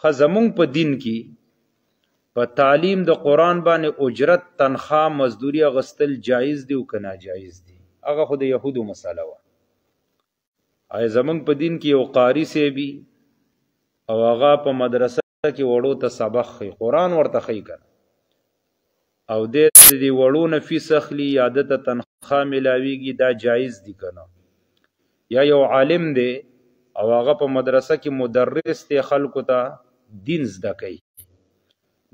خزمون په دین کې په تعلیم د قرآن باندې اجرت تنخواه مزدوری اغستل جایز دی او که ناجایز دی؟ هغه خو د یهودو مسله وه. آیا زمونږ په دین کې یو قاری صاحبي او هغه په مدرسه کې وړو ته سبق ښیي، قرآن ورته ښیي که او د دې وړو نه فیس اخلي یا ده ته تنخواه میلاویږي، دا جایز دی که نه؟ یا یو عالم دی او هغه په مدرسه کې مدرس دی، خلکو ته دین زده کوي،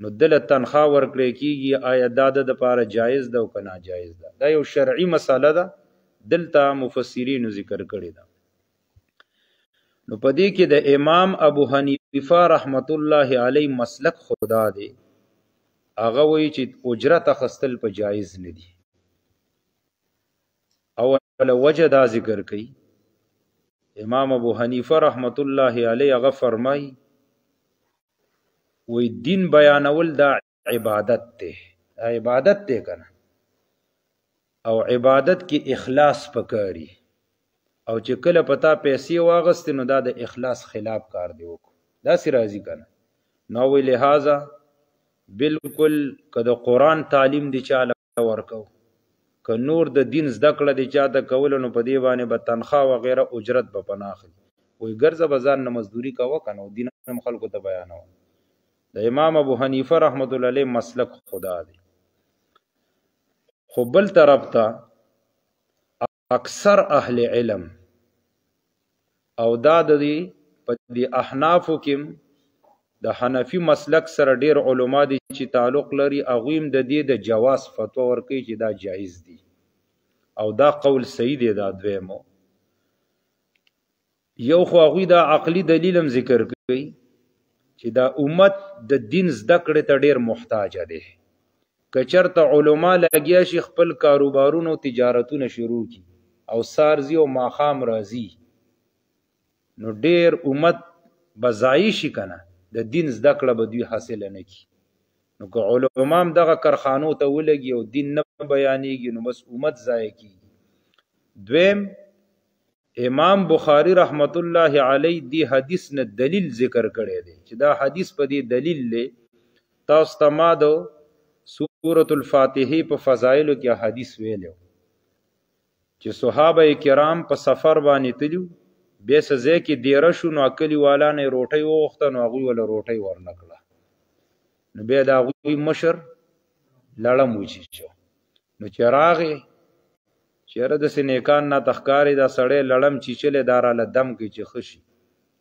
نو دله تنخواه ورکړی کېږي، آیا دا د دپاره جایز ده او که ناجایز ده؟ دا یو شرعي مسله ده، دلته مفسرینو ذکر کړې ده. نو په دې کې د امام ابو حنیفه رحمت الله علیه مسلک خدا دی، هغه وایي چې اجرت اخیستل په جایز نه دي. اوله وجه دا ذکر کوي، امام ابو حنیفه رحمت الله علیه هغه فرمایي وی دین بیانول دا عبادت دی، دا عبادت دی کنه، او عبادت کې اخلاص پکاري، او چې کله پتا پیسې واغستې نو دا د اخلاص خلاف کار دی وکړو، داسې راځي کنه. نو وی لہذا بالکل که د قرآن تعلیم دی چاله ورکو، که نور د دین زده کړه دی چاته کولو، نو په دې باندې به تنخواه وغیره اجرت به پناه اخلي. وی ګرځه به ځان نه مزدوري کوه که نو دین هم خلکو ته بیانوه. د امام ابو حنیفه رحمت الله علیه مسلک خدا دی. خو بل طرف ته اکثر اهل علم او دا د دې په دې احنافو کې د حنفي مسلک سره ډیر علما دي چې تعلق لري، هغوی هم د دې د جواز فتوا ورکوي چې دا جایز دی، او دا قول صحیح دی. دا دویمو یو خو هغوی دا عقلي دلیل هم ذکر کوي چې دا امت د دین زده کړې ته ډیر محتاجه دی. که چېرته علما لګیا شي خپل کاروبارونه او تجارتونه شروع کړي او سارزي او ماښام راځي، نو ډیر امت به ضایع شي که نه، د دین زده کړه به دوی حاصله نه کړي. نو که علما هم دغه کارخانو ته ولګي او دین نه بیانېږي، نو بس امت ضایع کېږي. دویم، امام بخاری رحمت الله علیه دی حدیث نه دلیل ذکر کړی دی چې دا حدیث په دې دلیل دی. تاسو ته ما د سورة الفاتحې په فضایلو کې حدیث ویلی چې صحابه کرام په سفر باندې تلي، بیا څه ځای کې دیره شو، نو کلي والا نه یې روټۍ وغوښته، نو هغوی وله روټۍ ورنه کړه. نو بیا د هغوی مشر لړم وچیچو، نو چې راغې چېره داسې نیکان نه ته ښکاري دا سړی لړم چیچلی دا راله دم کوي چې ښه شي.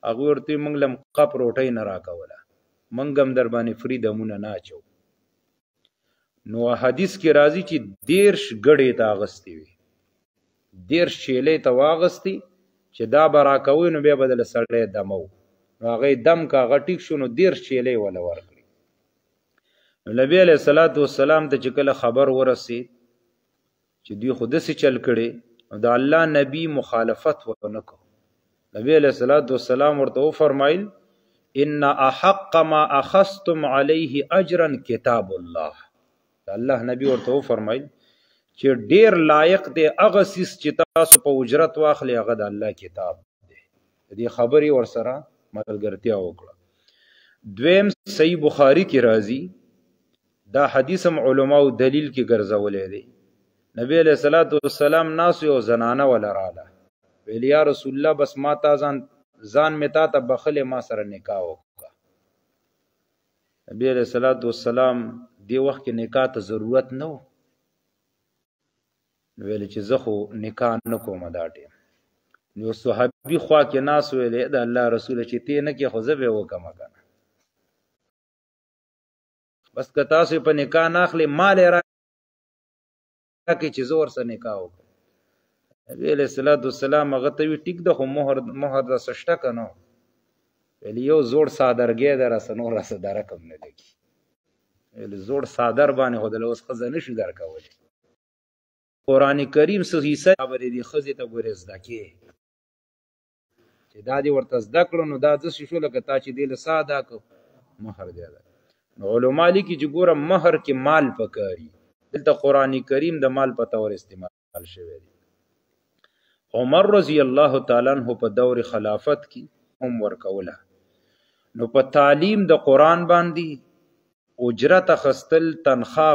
هغوی ورته موږ له قپ روټۍ نه راکوله، موږ هم در باندې فري دمونه نه اچو. نو حدیث کې راځي چې 13 ګړې ته اغستې وي، 13 چیلې ته واغستې چې دا به راکوي، نو بیا به دله سړی دمو، نو هغه دم که هغه ټیک شو، نو 13 چیلې وله ورکړي. نو نبي علیه الصلاة والسلام ته چې کله خبر ورسید چې دوی خو داسې چل کړی، نو د الله نبي مخالفت ونه کو. نبي علیه الصلاة والسلام ورته وفرمایل ان احق ما اخذتم علیه اجرا کتاب الله. د الله نبي ورته وفرمایل چې ډیر لایق دی هغه څیز چې تاسو په اجرت واخلئ، هغه د الله کتاب دی. د دې خبرې ورسره ملګرتیا وکړه. دویم، صحیح بخاري کې راځي، دا حدیث هم علماو دلیل کې ګرځولی دی. نبی علیه الصلاة والسلام ناسو یو زنانه وله راله، ویل یا رسول الله بس ما تا ځان مې تا ته بخلې، ما سره نکاح وکړه. نبی علیه الصلاة والسلام دې وخت کې نکاح ته ضرورت نه و، نو ویل چې زه خو نکاح نه کوم دا ټیم. نو صحابي خوا کې ناست ویلې د الله رسوله چې تی نه کې خو زه به یې وکړمه که نه، بس که تاسو په نکاح نه اخلئ مال یې راکړئ چې زه ورسره نکاح وکړم. نبي علیه الصلاة والسلام هغه ته وي ټیک ده، خو مهر داسې شته که نه؟ ویل یو زوړ څادرګی ده، راسه نور راسه دا رقم نه لګي. ویل زوړ څادر باندې خو دله اوس ښځه نه شو درکولی. قرآن کریم څه حصه خبرې دي ښځې ته ګورې زده کې چې دا دې ورته زده کړو، نو دا داسې شو لکه تا چې دې له څه ادا کړو، مهر دی ادا. نو علما لیکي چې ګوره مهر کې مال پکاري، دلته قرآن کریم د مال په طور استعمال شوی دی. عمر رضی الله تعالی عنہ په دور خلافت کې هم ورکوله، نو په تعلیم د قرآن باندې اجرت اخستل تنخواه